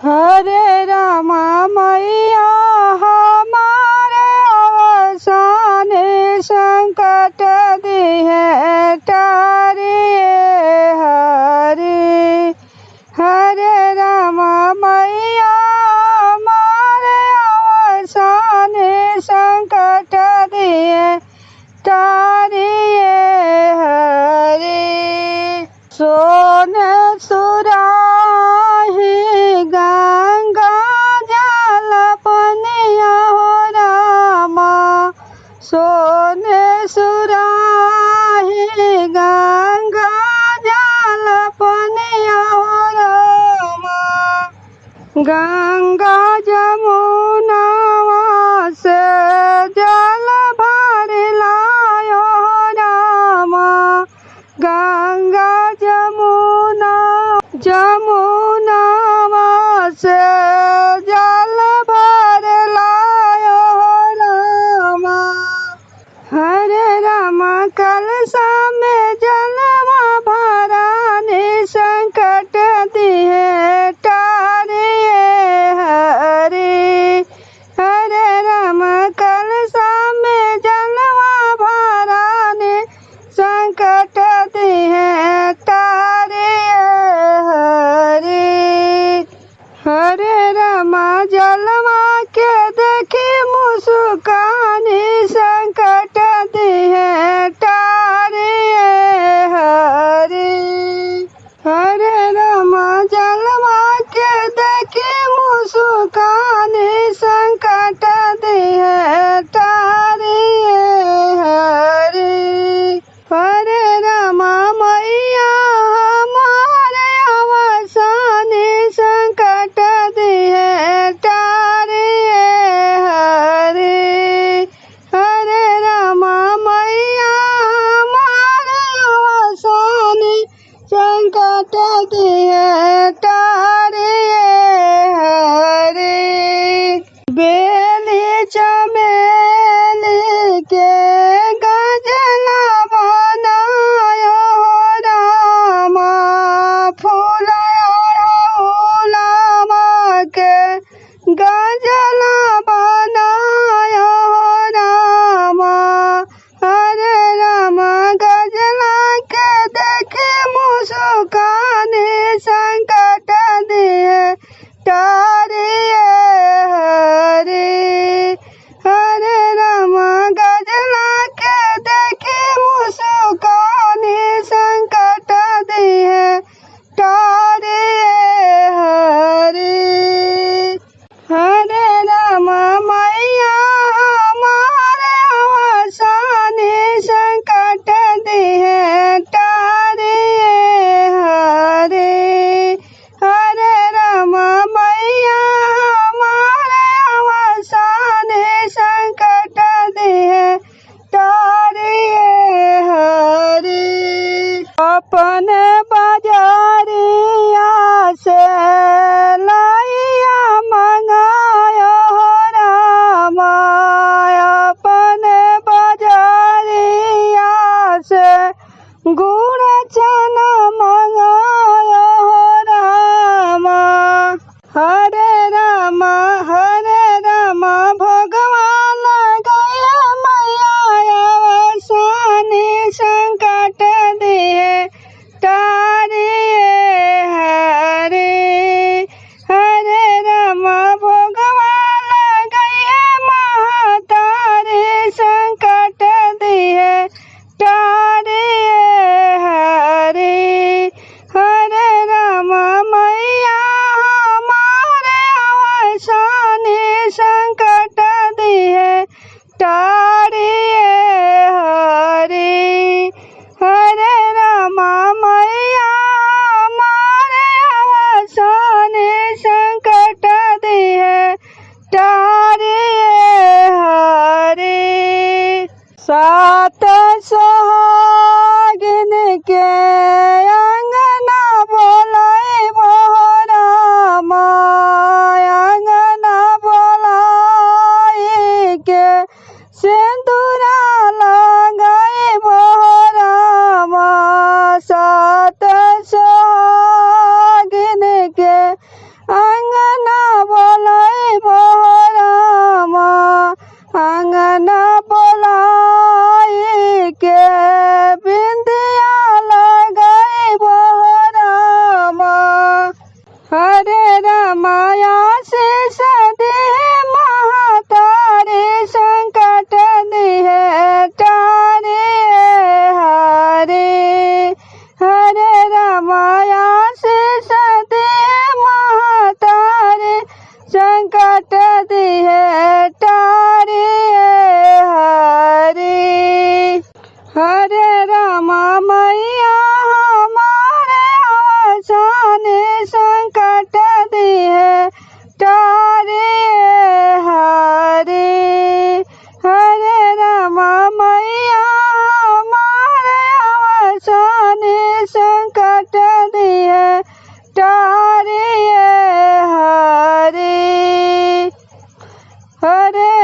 हरे रामा मैया हमारे अवसान संकट दिए तारिये हरे। हरे रामा मैया हमारे अवसान संकट दिए तारिये हरे। सोने सुराही गंगा जल पनिया हो रामा। सोने सुराही गंगा जल पनिया हो रामा। गंगा जमुना से जल भर लायो रामा। गंगा जमुना से जल भर लायो रामा। हरे रामा कलशा में जलवा भराने संकट दिए तारिये हरे। हरे रामा कलशा में जलवा भराने संकट दिए तारिये हरे। हरे रामा जलवा के देखी मुस्कानी संकट दिए तारिये हरे। हरे रामा जलवा के देखी मुस्कानी संकट दिए तारिये हरे। हरे रामा मैया हमारे अवसान संकट दिए रामाया से सदे महातारे संकट दिहे तारे हरे हरे रामाया से सदे महातारे संकट दिहे तारे हरे हरे रामा मैया हमारे अवसान संकट दिहे तारे हरे हरे रामा मैया हमारे अवसान संकट दिहे तारे हरे हरे